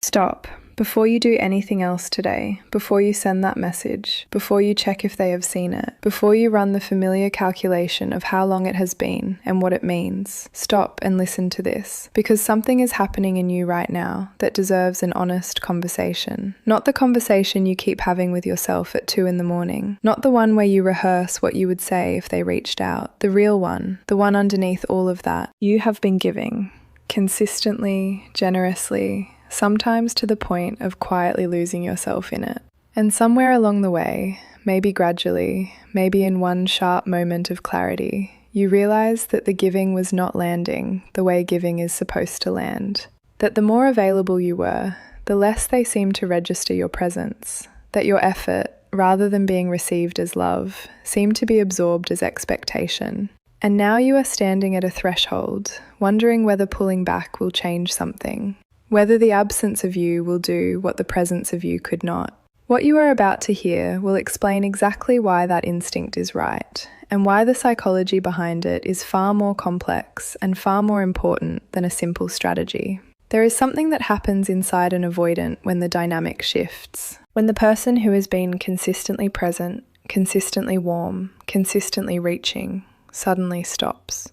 Stop. Before you do anything else today, before you send that message, before you check if they have seen it, before you run the familiar calculation of how long it has been and what it means, stop and listen to this, because something is happening in you right now that deserves an honest conversation. Not the conversation you keep having with yourself at 2 a.m, not the one where you rehearse what you would say if they reached out, the real one, the one underneath all of that. You have been giving, consistently, generously, sometimes to the point of quietly losing yourself in it. And somewhere along the way, maybe gradually, maybe in one sharp moment of clarity, you realize that the giving was not landing the way giving is supposed to land. That the more available you were, the less they seemed to register your presence. That your effort, rather than being received as love, seemed to be absorbed as expectation. And now you are standing at a threshold, wondering whether pulling back will change something. Whether the absence of you will do what the presence of you could not. What you are about to hear will explain exactly why that instinct is right, and why the psychology behind it is far more complex and far more important than a simple strategy. There is something that happens inside an avoidant when the dynamic shifts. When the person who has been consistently present, consistently warm, consistently reaching, suddenly stops.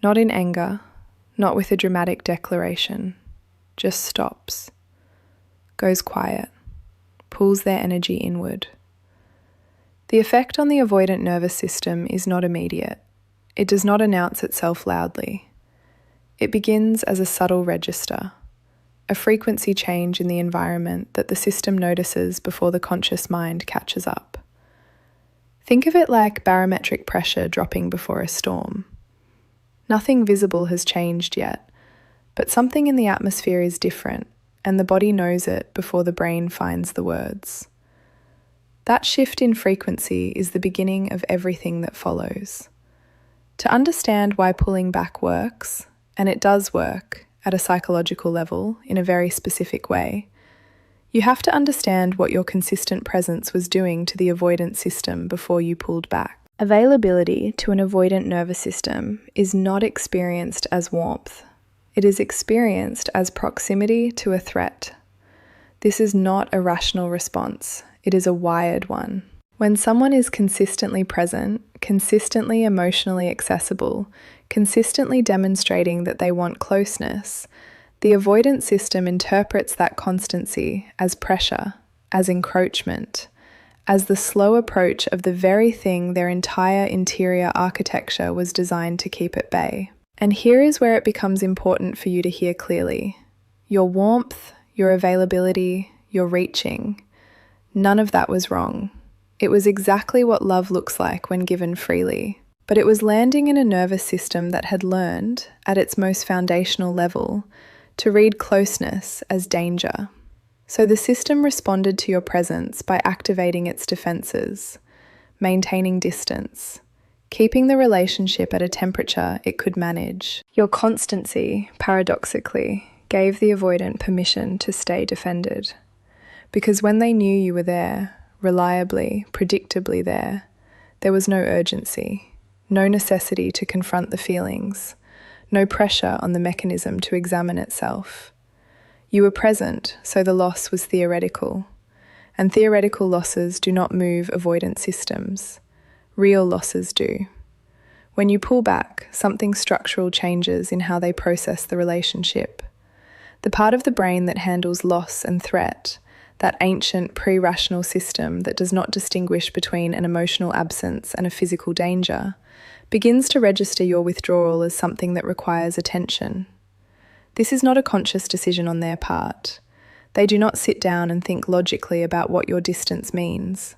Not in anger, not with a dramatic declaration. Just stops, goes quiet, pulls their energy inward. The effect on the avoidant nervous system is not immediate. It does not announce itself loudly. It begins as a subtle register, a frequency change in the environment that the system notices before the conscious mind catches up. Think of it like barometric pressure dropping before a storm. Nothing visible has changed yet, but something in the atmosphere is different, and the body knows it before the brain finds the words. That shift in frequency is the beginning of everything that follows. To understand why pulling back works, and it does work at a psychological level in a very specific way, you have to understand what your consistent presence was doing to the avoidant system before you pulled back. Availability to an avoidant nervous system is not experienced as warmth. It is experienced as proximity to a threat. This is not a rational response, it is a wired one. When someone is consistently present, consistently emotionally accessible, consistently demonstrating that they want closeness, the avoidant system interprets that constancy as pressure, as encroachment, as the slow approach of the very thing their entire interior architecture was designed to keep at bay. And here is where it becomes important for you to hear clearly. Your warmth, your availability, your reaching, none of that was wrong. It was exactly what love looks like when given freely. But it was landing in a nervous system that had learned, at its most foundational level, to read closeness as danger. So the system responded to your presence by activating its defenses, maintaining distance, keeping the relationship at a temperature it could manage. Your constancy, paradoxically, gave the avoidant permission to stay defended. Because when they knew you were there, reliably, predictably there was no urgency, no necessity to confront the feelings, no pressure on the mechanism to examine itself. You were present, so the loss was theoretical. And theoretical losses do not move avoidant systems. Real losses do. When you pull back, something structural changes in how they process the relationship. The part of the brain that handles loss and threat, that ancient pre-rational system that does not distinguish between an emotional absence and a physical danger, begins to register your withdrawal as something that requires attention. This is not a conscious decision on their part. They do not sit down and think logically about what your distance means.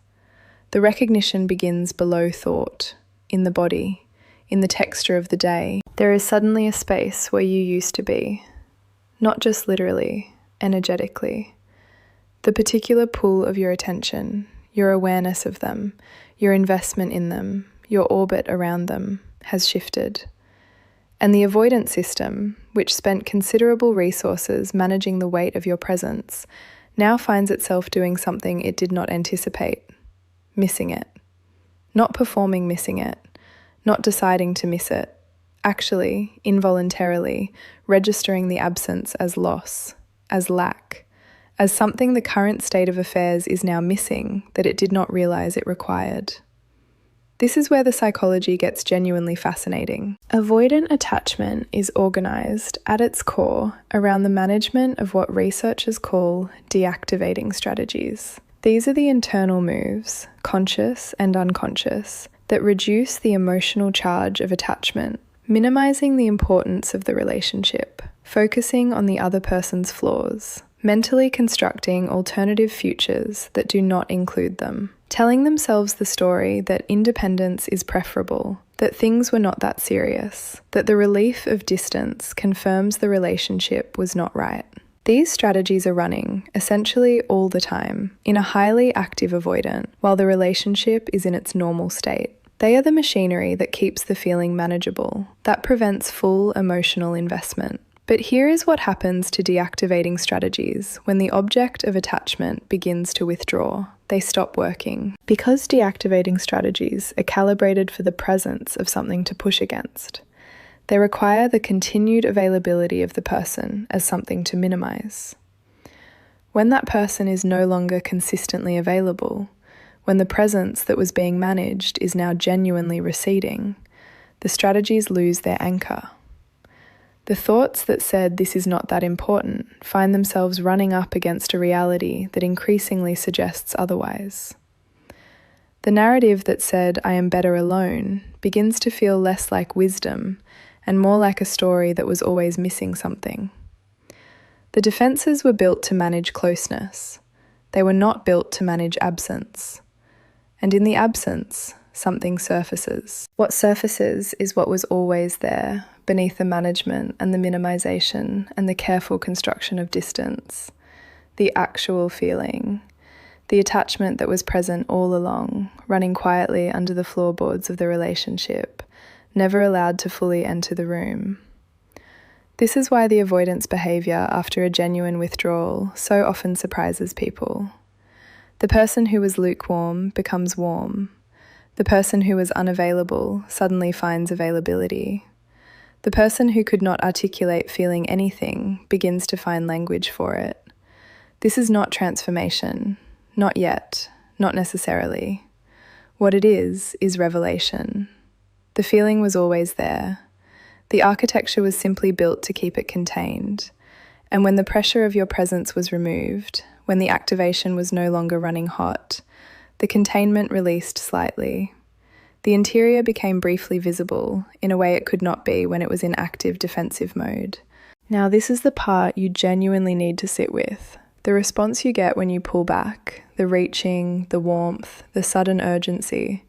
The recognition begins below thought, in the body, in the texture of the day. There is suddenly a space where you used to be, not just literally, energetically. The particular pull of your attention, your awareness of them, your investment in them, your orbit around them has shifted. And the avoidant system, which spent considerable resources managing the weight of your presence, now finds itself doing something it did not anticipate. Missing it. Not performing missing it. Not deciding to miss it. Actually, involuntarily, registering the absence as loss, as lack, as something the current state of affairs is now missing that it did not realize it required. This is where the psychology gets genuinely fascinating. Avoidant attachment is organized, at its core, around the management of what researchers call deactivating strategies. These are the internal moves, conscious and unconscious, that reduce the emotional charge of attachment, minimizing the importance of the relationship, focusing on the other person's flaws, mentally constructing alternative futures that do not include them, telling themselves the story that independence is preferable, that things were not that serious, that the relief of distance confirms the relationship was not right. These strategies are running, essentially all the time, in a highly active avoidant, while the relationship is in its normal state. They are the machinery that keeps the feeling manageable, that prevents full emotional investment. But here is what happens to deactivating strategies when the object of attachment begins to withdraw. They stop working. Because deactivating strategies are calibrated for the presence of something to push against, they require the continued availability of the person as something to minimize. When that person is no longer consistently available, when the presence that was being managed is now genuinely receding, the strategies lose their anchor. The thoughts that said this is not that important find themselves running up against a reality that increasingly suggests otherwise. The narrative that said I am better alone begins to feel less like wisdom and more like a story that was always missing something. The defenses were built to manage closeness. They were not built to manage absence. And in the absence, something surfaces. What surfaces is what was always there, beneath the management and the minimization and the careful construction of distance. The actual feeling, the attachment that was present all along, running quietly under the floorboards of the relationship, never allowed to fully enter the room. This is why the avoidance behavior after a genuine withdrawal so often surprises people. The person who was lukewarm becomes warm. The person who was unavailable suddenly finds availability. The person who could not articulate feeling anything begins to find language for it. This is not transformation. Not yet. Not necessarily. What it is revelation. The feeling was always there. The architecture was simply built to keep it contained. And when the pressure of your presence was removed, when the activation was no longer running hot, the containment released slightly. The interior became briefly visible in a way it could not be when it was in active defensive mode. Now, this is the part you genuinely need to sit with. The response you get when you pull back, the reaching, the warmth, the sudden urgency,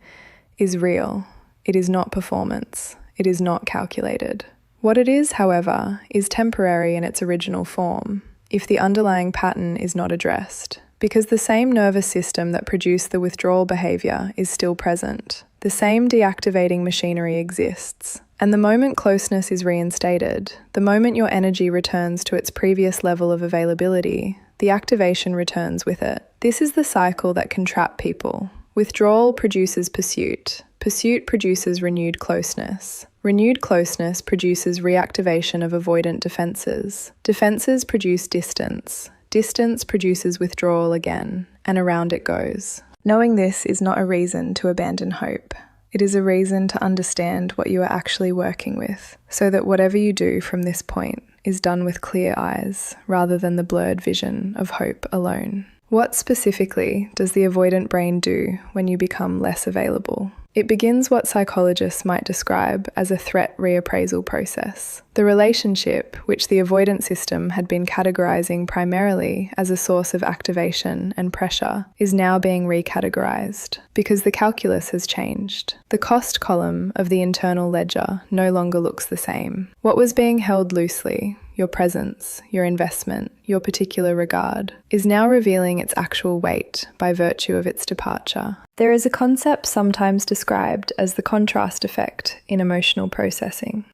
is real. It is not performance. It is not calculated. What it is, however, is temporary in its original form, if the underlying pattern is not addressed, because the same nervous system that produced the withdrawal behavior is still present. The same deactivating machinery exists. And the moment closeness is reinstated, the moment your energy returns to its previous level of availability, the activation returns with it. This is the cycle that can trap people. Withdrawal produces pursuit. Pursuit produces renewed closeness. Renewed closeness produces reactivation of avoidant defenses. Defenses produce distance. Distance produces withdrawal again, and around it goes. Knowing this is not a reason to abandon hope. It is a reason to understand what you are actually working with, so that whatever you do from this point is done with clear eyes, rather than the blurred vision of hope alone. What specifically does the avoidant brain do when you become less available? It begins what psychologists might describe as a threat reappraisal process. The relationship, which the avoidant system had been categorizing primarily as a source of activation and pressure, is now being recategorized because the calculus has changed. The cost column of the internal ledger no longer looks the same. What was being held loosely, your presence, your investment, your particular regard, is now revealing its actual weight by virtue of its departure. There is a concept sometimes described as the contrast effect in emotional processing.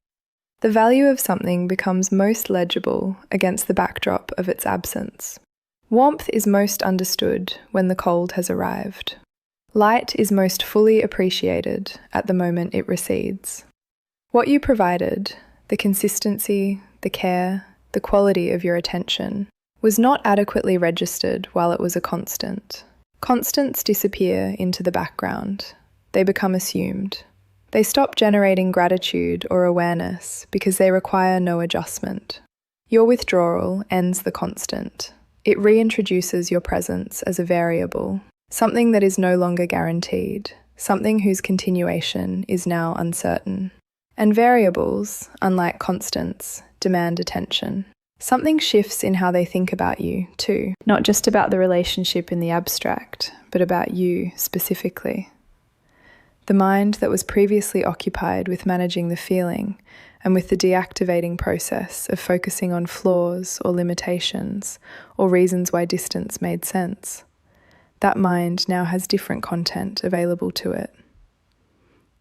The value of something becomes most legible against the backdrop of its absence. Warmth is most understood when the cold has arrived. Light is most fully appreciated at the moment it recedes. What you provided, the consistency, the care, the quality of your attention, was not adequately registered while it was a constant. Constants disappear into the background. They become assumed. They stop generating gratitude or awareness because they require no adjustment. Your withdrawal ends the constant. It reintroduces your presence as a variable, something that is no longer guaranteed, something whose continuation is now uncertain. And variables, unlike constants, demand attention. Something shifts in how they think about you, too. Not just about the relationship in the abstract, but about you specifically. The mind that was previously occupied with managing the feeling and with the deactivating process of focusing on flaws or limitations or reasons why distance made sense. That mind now has different content available to it.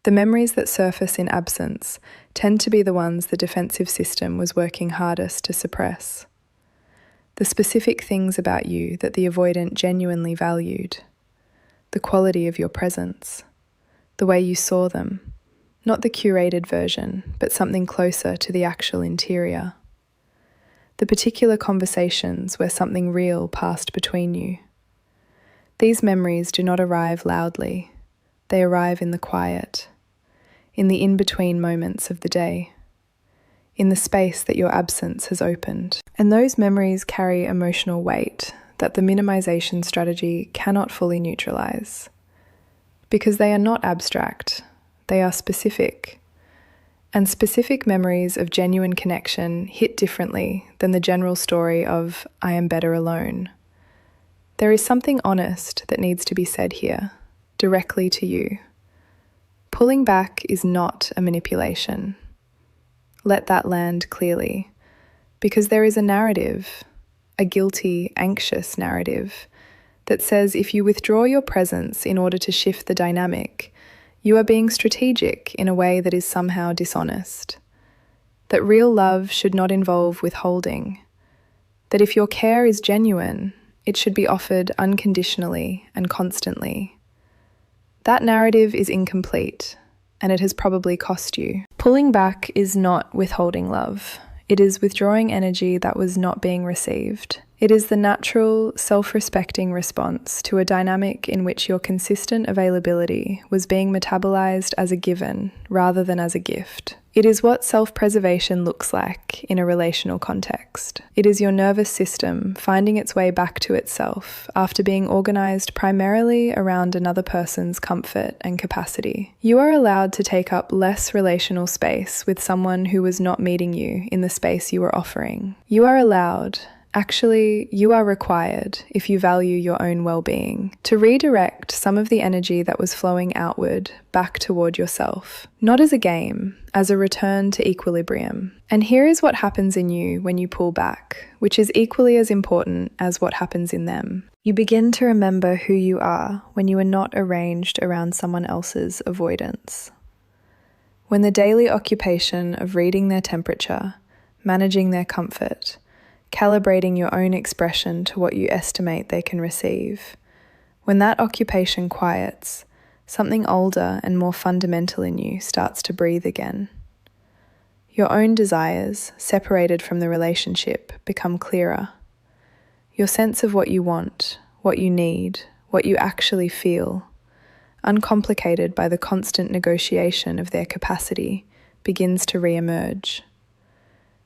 The memories that surface in absence tend to be the ones the defensive system was working hardest to suppress. The specific things about you that the avoidant genuinely valued. The quality of your presence. The way you saw them. Not the curated version, but something closer to the actual interior. The particular conversations where something real passed between you. These memories do not arrive loudly. They arrive in the quiet, in the in-between moments of the day, in the space that your absence has opened. And those memories carry emotional weight that the minimization strategy cannot fully neutralize. Because they are not abstract, they are specific. And specific memories of genuine connection hit differently than the general story of "I am better alone." There is something honest that needs to be said here, directly to you. Pulling back is not a manipulation. Let that land clearly, because there is a narrative, a guilty, anxious narrative, that says if you withdraw your presence in order to shift the dynamic, you are being strategic in a way that is somehow dishonest. That real love should not involve withholding. That if your care is genuine, it should be offered unconditionally and constantly. That narrative is incomplete, and it has probably cost you. Pulling back is not withholding love. It is withdrawing energy that was not being received. It is the natural, self-respecting response to a dynamic in which your consistent availability was being metabolized as a given rather than as a gift. It is what self-preservation looks like in a relational context. It is your nervous system finding its way back to itself after being organized primarily around another person's comfort and capacity. You are allowed to take up less relational space with someone who was not meeting you in the space you were offering. You are allowed, actually, you are required, if you value your own well-being, to redirect some of the energy that was flowing outward back toward yourself. Not as a game, as a return to equilibrium. And here is what happens in you when you pull back, which is equally as important as what happens in them. You begin to remember who you are when you are not arranged around someone else's avoidance. When the daily occupation of reading their temperature, managing their comfort, calibrating your own expression to what you estimate they can receive. When that occupation quiets, something older and more fundamental in you starts to breathe again. Your own desires, separated from the relationship, become clearer. Your sense of what you want, what you need, what you actually feel, uncomplicated by the constant negotiation of their capacity, begins to re-emerge.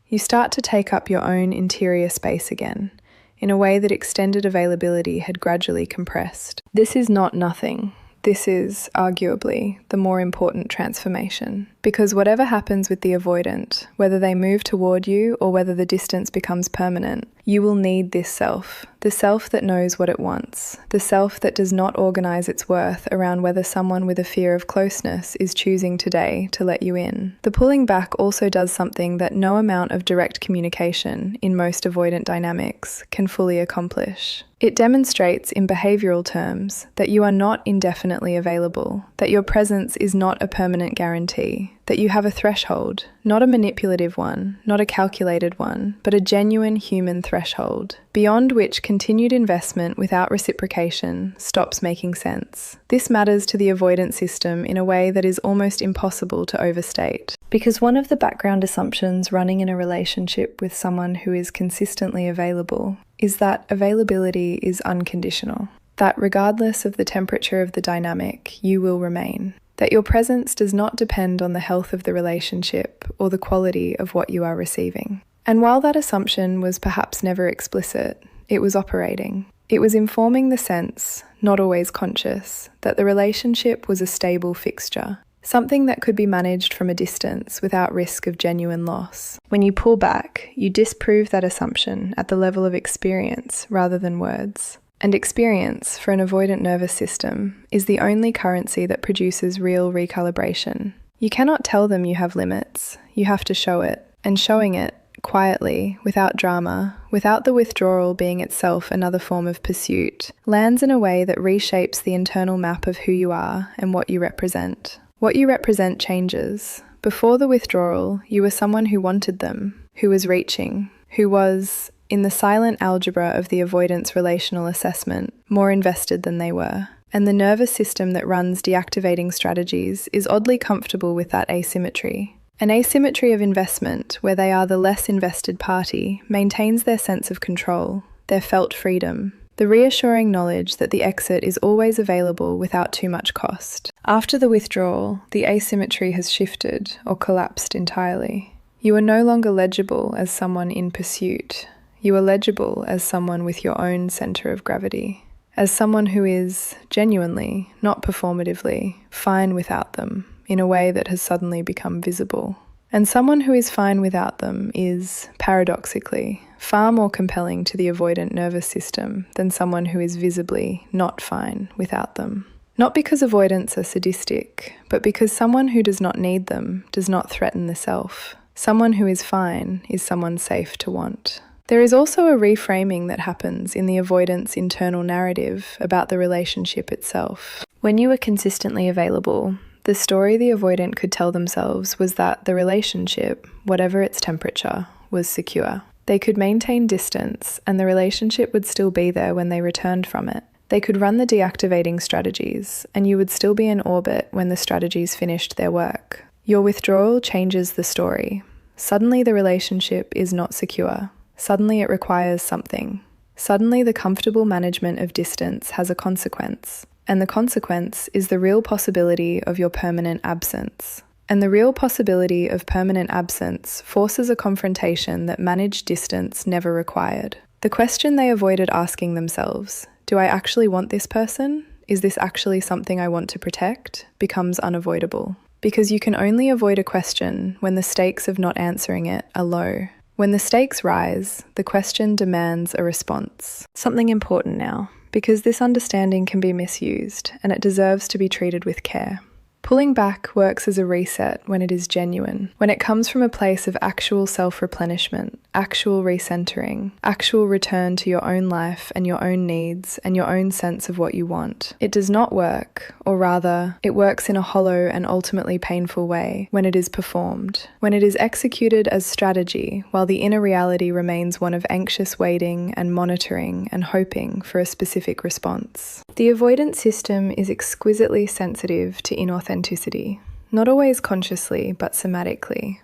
You start to take up your own interior space again, in a way that extended availability had gradually compressed. This is not nothing. This is, arguably, the more important transformation. Because whatever happens with the avoidant, whether they move toward you or whether the distance becomes permanent, you will need this self. The self that knows what it wants. The self that does not organize its worth around whether someone with a fear of closeness is choosing today to let you in. The pulling back also does something that no amount of direct communication in most avoidant dynamics can fully accomplish. It demonstrates in behavioral terms that you are not indefinitely available, that your presence is not a permanent guarantee, that you have a threshold, not a manipulative one, not a calculated one, but a genuine human threshold, beyond which continued investment without reciprocation stops making sense. This matters to the avoidant system in a way that is almost impossible to overstate. Because one of the background assumptions running in a relationship with someone who is consistently available is that availability is unconditional. That regardless of the temperature of the dynamic, you will remain. That your presence does not depend on the health of the relationship or the quality of what you are receiving. And while that assumption was perhaps never explicit, it was operating. It was informing the sense, not always conscious, that the relationship was a stable fixture, something that could be managed from a distance without risk of genuine loss. When you pull back, you disprove that assumption at the level of experience rather than words. And experience, for an avoidant nervous system, is the only currency that produces real recalibration. You cannot tell them you have limits, you have to show it, and showing it, quietly, without drama, without the withdrawal being itself another form of pursuit, lands in a way that reshapes the internal map of who you are and what you represent. What you represent changes. Before the withdrawal, you were someone who wanted them, who was reaching, who was, in the silent algebra of the avoidance relational assessment, more invested than they were. And the nervous system that runs deactivating strategies is oddly comfortable with that asymmetry. An asymmetry of investment, where they are the less invested party, maintains their sense of control, their felt freedom, the reassuring knowledge that the exit is always available without too much cost. After the withdrawal, the asymmetry has shifted or collapsed entirely. You are no longer legible as someone in pursuit. You are legible as someone with your own centre of gravity, as someone who is, genuinely, not performatively, fine without them, in a way that has suddenly become visible. And someone who is fine without them is, paradoxically, far more compelling to the avoidant nervous system than someone who is visibly not fine without them. Not because avoidants are sadistic, but because someone who does not need them does not threaten the self. Someone who is fine is someone safe to want. There is also a reframing that happens in the avoidance internal narrative about the relationship itself. When you are consistently available, the story the avoidant could tell themselves was that the relationship, whatever its temperature, was secure. They could maintain distance, and the relationship would still be there when they returned from it. They could run the deactivating strategies, and you would still be in orbit when the strategies finished their work. Your withdrawal changes the story. Suddenly the relationship is not secure. Suddenly it requires something. Suddenly the comfortable management of distance has a consequence. And the consequence is the real possibility of your permanent absence. And the real possibility of permanent absence forces a confrontation that managed distance never required. The question they avoided asking themselves, do I actually want this person? Is this actually something I want to protect? Becomes unavoidable. Because you can only avoid a question when the stakes of not answering it are low. When the stakes rise, the question demands a response. Something important now, because this understanding can be misused, and it deserves to be treated with care. Pulling back works as a reset when it is genuine, when it comes from a place of actual self-replenishment, actual recentering, actual return to your own life and your own needs and your own sense of what you want. It does not work, or rather, it works in a hollow and ultimately painful way when it is performed, when it is executed as strategy while the inner reality remains one of anxious waiting and monitoring and hoping for a specific response. The avoidance system is exquisitely sensitive to inauthenticity, not always consciously, but somatically.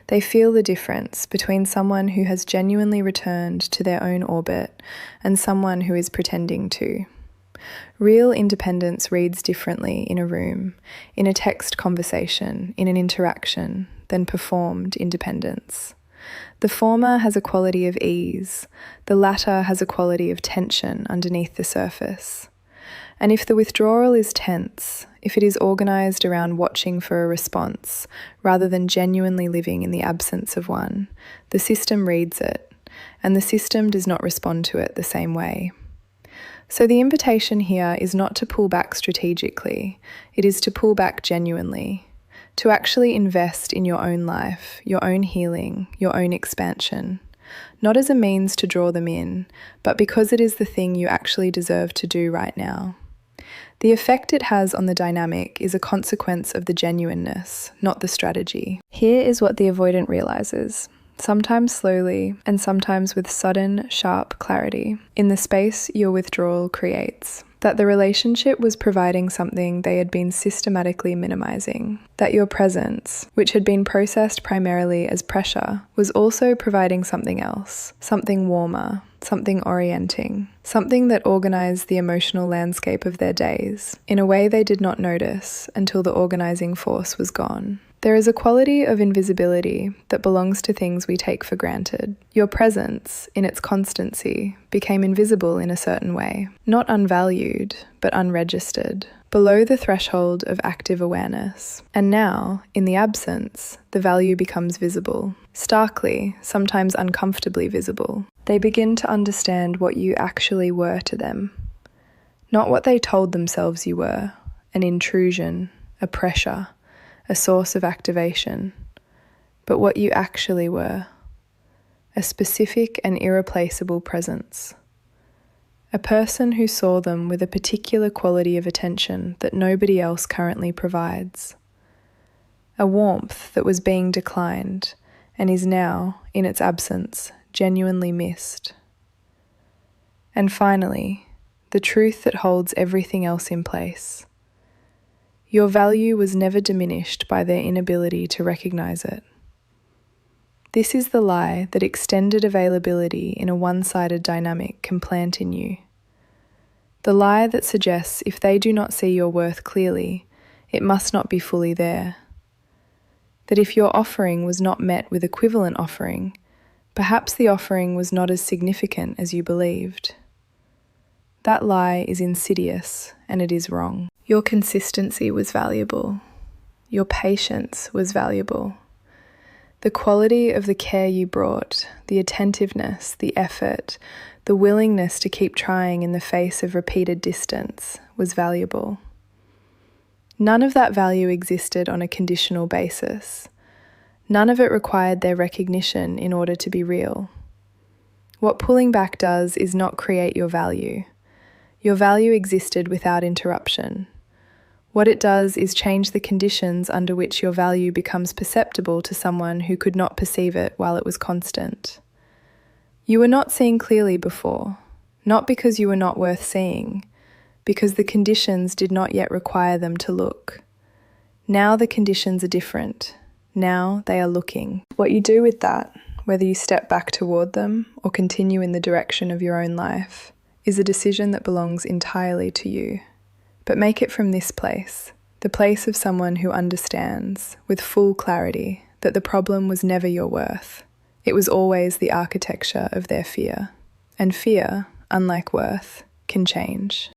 They feel the difference between someone who has genuinely returned to their own orbit and someone who is pretending to. Real independence reads differently in a room, in a text conversation, in an interaction, than performed independence. The former has a quality of ease, the latter has a quality of tension underneath the surface. And if the withdrawal is tense, if it is organised around watching for a response, rather than genuinely living in the absence of one, the system reads it, and the system does not respond to it the same way. So the invitation here is not to pull back strategically, it is to pull back genuinely, to actually invest in your own life, your own healing, your own expansion. Not as a means to draw them in, but because it is the thing you actually deserve to do right now. The effect it has on the dynamic is a consequence of the genuineness, not the strategy. Here is what the avoidant realizes, sometimes slowly and sometimes with sudden, sharp clarity, in the space your withdrawal creates. That the relationship was providing something they had been systematically minimizing. That your presence, which had been processed primarily as pressure, was also providing something else, something warmer, something orienting, something that organized the emotional landscape of their days in a way they did not notice until the organizing force was gone. There is a quality of invisibility that belongs to things we take for granted. Your presence, in its constancy, became invisible in a certain way, not unvalued, but unregistered, below the threshold of active awareness. And now, in the absence, the value becomes visible, starkly, sometimes uncomfortably visible. They begin to understand what you actually were to them, not what they told themselves you were, an intrusion, a pressure, a source of activation, but what you actually were, a specific and irreplaceable presence, a person who saw them with a particular quality of attention that nobody else currently provides, a warmth that was being declined and is now, in its absence, genuinely missed. And finally, the truth that holds everything else in place. Your value was never diminished by their inability to recognize it. This is the lie that extended availability in a one-sided dynamic can plant in you. The lie that suggests if they do not see your worth clearly, it must not be fully there. That if your offering was not met with equivalent offering, perhaps the offering was not as significant as you believed. That lie is insidious and it is wrong. Your consistency was valuable. Your patience was valuable. The quality of the care you brought, the attentiveness, the effort, the willingness to keep trying in the face of repeated distance was valuable. None of that value existed on a conditional basis. None of it required their recognition in order to be real. What pulling back does is not create your value. Your value existed without interruption. What it does is change the conditions under which your value becomes perceptible to someone who could not perceive it while it was constant. You were not seeing clearly before, not because you were not worth seeing, because the conditions did not yet require them to look. Now the conditions are different. Now they are looking. What you do with that, whether you step back toward them or continue in the direction of your own life, is a decision that belongs entirely to you. But make it from this place, the place of someone who understands, with full clarity, that the problem was never your worth. It was always the architecture of their fear. And fear, unlike worth, can change.